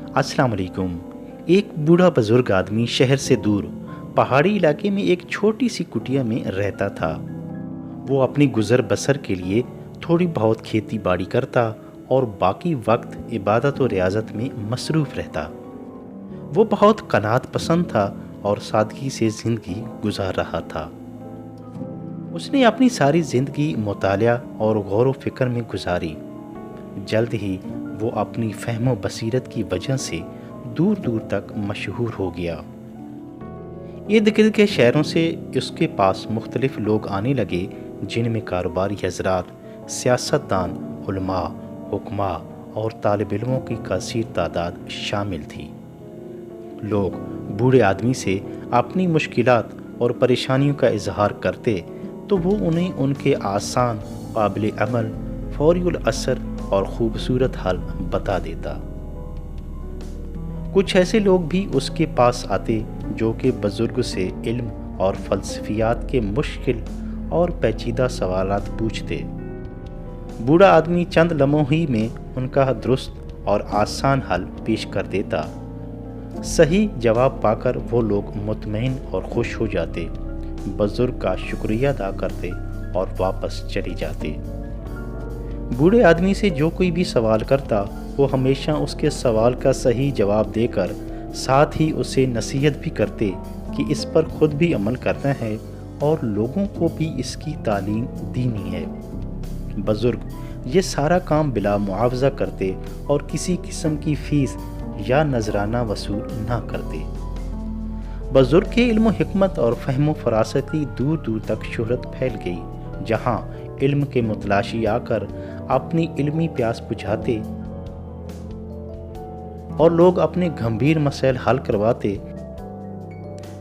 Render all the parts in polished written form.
अस्सलाम वालेकुम। एक बूढ़ा बुजुर्ग आदमी शहर से दूर पहाड़ी इलाके में एक छोटी सी कुटिया में रहता था। वो अपनी गुजर बसर के लिए थोड़ी बहुत खेती बाड़ी करता और बाकी वक्त इबादत और रियाजत में मसरूफ़ रहता। वो बहुत कनात पसंद था और सादगी से ज़िंदगी गुजार रहा था। उसने अपनी सारी ज़िंदगी मुतालिया और गौर व फिक्र में गुजारी। जल्द ही वो अपनी फ़हम व बसीरत की वजह से दूर दूर तक मशहूर हो गया। इर्द गिर्द के शहरों से उसके पास मुख्तलिफ लोग आने लगे, जिनमें कारोबारी हजरात, सियासतदान, उलमा, हुक्मा और तालिब इल्मों की कसीर तादाद शामिल थी। लोग बूढ़े आदमी से अपनी मुश्किलात और परेशानियों का इजहार करते तो वो उन्हें उनके आसान, काबिल अमल, फौरी असर और ख़ूबसूरत हल बता देता। कुछ ऐसे लोग भी उसके पास आते जो कि बुजुर्ग से इल्म और फ़लसफ़ियात के मुश्किल और पेचीदा सवालात पूछते। बूढ़ा आदमी चंद लम्हों ही में उनका दुरुस्त और आसान हल पेश कर देता। सही जवाब पाकर वो लोग मुतमईन और खुश हो जाते, बुजुर्ग का शुक्रिया अदा करते और वापस चले जाते। बूढ़े आदमी से जो कोई भी सवाल करता, वो हमेशा उसके सवाल का सही जवाब देकर साथ ही उसे नसीहत भी करते कि इस पर खुद भी अमल करना है और लोगों को भी इसकी तालीम दीनी है। बुजुर्ग ये सारा काम बिला मुआवजा करते और किसी किस्म की फ़ीस या नजराना वसूल ना करते। बुजुर्ग के इल्म हिकमत और फ़हम फरासत की दूर दूर तक शोहरत फैल गई। जहाँ इल्म के मुतलाशी आकर अपनी इल्मी प्यास बुझाते और लोग अपने गंभीर मसैल हल करवाते,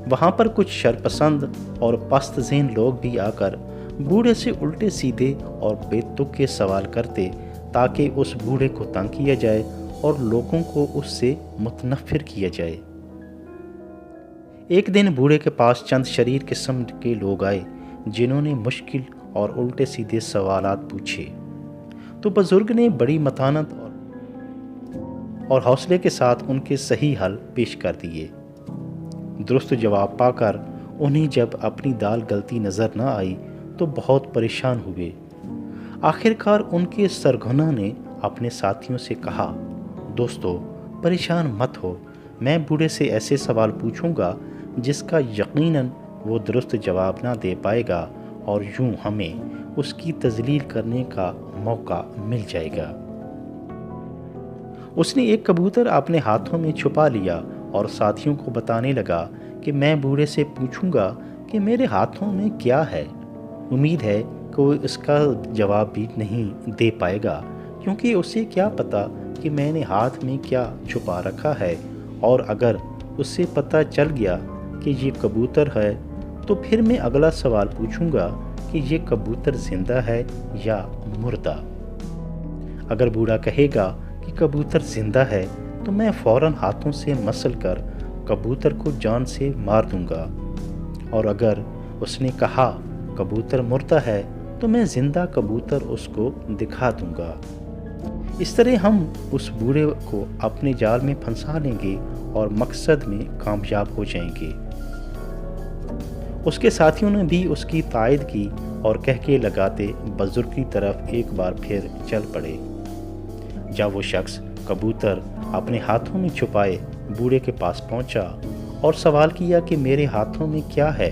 वहाँ पर कुछ शरपसंद और पस्त ज़हन लोग भी आकर बूढ़े से उल्टे सीधे और बेतुक के सवाल करते ताकि उस बूढ़े को तंग किया जाए और लोगों को उससे मुतनफ़िर किया जाए। एक दिन बूढ़े के पास चंद शरीर किस्म के लोग आए, जिन्होंने मुश्किल और उल्टे सीधे सवालात पूछे। तो बुजुर्ग ने बड़ी मतानत और हौसले के साथ उनके सही हल पेश कर दिए। दुरुस्त जवाब पाकर उन्हें जब अपनी दाल गलती नज़र न आई तो बहुत परेशान हुए। आखिरकार उनके सरगना ने अपने साथियों से कहा, दोस्तों परेशान मत हो, मैं बूढ़े से ऐसे सवाल पूछूंगा जिसका यकीनन वो दुरुस्त जवाब ना दे पाएगा और यूं हमें उसकी तजलील करने का मौका मिल जाएगा। उसने एक कबूतर अपने हाथों में छुपा लिया और साथियों को बताने लगा कि मैं बूढ़े से पूछूंगा कि मेरे हाथों में क्या है। उम्मीद है कि वो इसका जवाब भी नहीं दे पाएगा, क्योंकि उसे क्या पता कि मैंने हाथ में क्या छुपा रखा है, और अगर उसे पता चल गया कि ये कबूतर है तो फिर मैं अगला सवाल पूछूंगा कि ये कबूतर जिंदा है या मुर्दा। अगर बूढ़ा कहेगा कि कबूतर जिंदा है तो मैं फ़ौरन हाथों से मसल कर कबूतर को जान से मार दूंगा, और अगर उसने कहा कबूतर मुर्दा है तो मैं ज़िंदा कबूतर उसको दिखा दूंगा। इस तरह हम उस बूढ़े को अपने जाल में फंसा लेंगे और मकसद में कामयाब हो जाएंगे। उसके साथियों ने भी उसकी तायद की और कहके लगाते बुजुर्ग की तरफ एक बार फिर चल पड़े। जब वो शख्स कबूतर अपने हाथों में छुपाए बूढ़े के पास पहुंचा और सवाल किया कि मेरे हाथों में क्या है,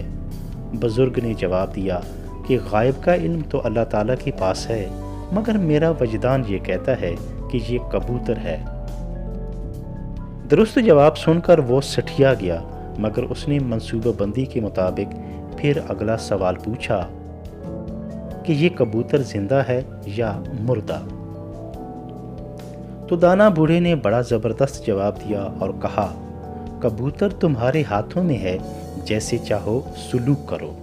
बुजुर्ग ने जवाब दिया कि गायब का इल्म तो अल्लाह ताला के पास है, मगर मेरा वजदान ये कहता है कि ये कबूतर है। दुरुस्त जवाब सुनकर वो सठिया गया, मगर उसने मंसूबाबंदी के मुताबिक फिर अगला सवाल पूछा कि ये कबूतर जिंदा है या मुर्दा। तो दाना बूढ़े ने बड़ा ज़बरदस्त जवाब दिया और कहा, कबूतर तुम्हारे हाथों में है, जैसे चाहो सुलूक करो।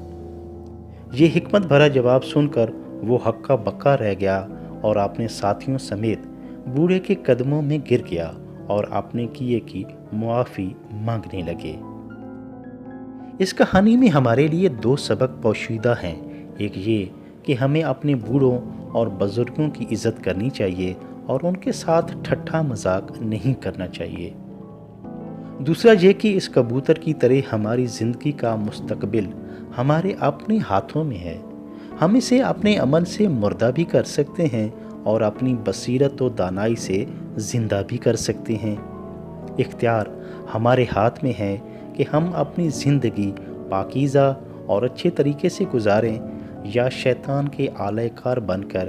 ये हिकमत भरा जवाब सुनकर वो हक्का बक्का रह गया और अपने साथियों समेत बूढ़े के कदमों में गिर गया और अपने किए की मुआफ़ी मांगने लगे। इस कहानी में हमारे लिए दो सबक पोशीदा हैं। एक ये कि हमें अपने बूढ़ों और बुजुर्गों की इज़्ज़त करनी चाहिए और उनके साथ ठट्ठा मजाक नहीं करना चाहिए। دوسرا یہ کہ اس کبوتر کی طرح ہماری زندگی کا مستقبل ہمارے اپنے ہاتھوں میں ہے۔ ہم اسے اپنے عمل سے مردہ بھی کر سکتے ہیں اور اپنی بصیرت و دانائی سے زندہ بھی کر سکتے ہیں۔ اختیار ہمارے ہاتھ میں ہے کہ ہم اپنی زندگی پاکیزہ اور اچھے طریقے سے گزاریں یا شیطان کے آلہ کار بن کر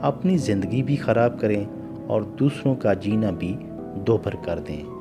اپنی زندگی بھی خراب کریں اور دوسروں کا جینا بھی دوبھر کر دیں۔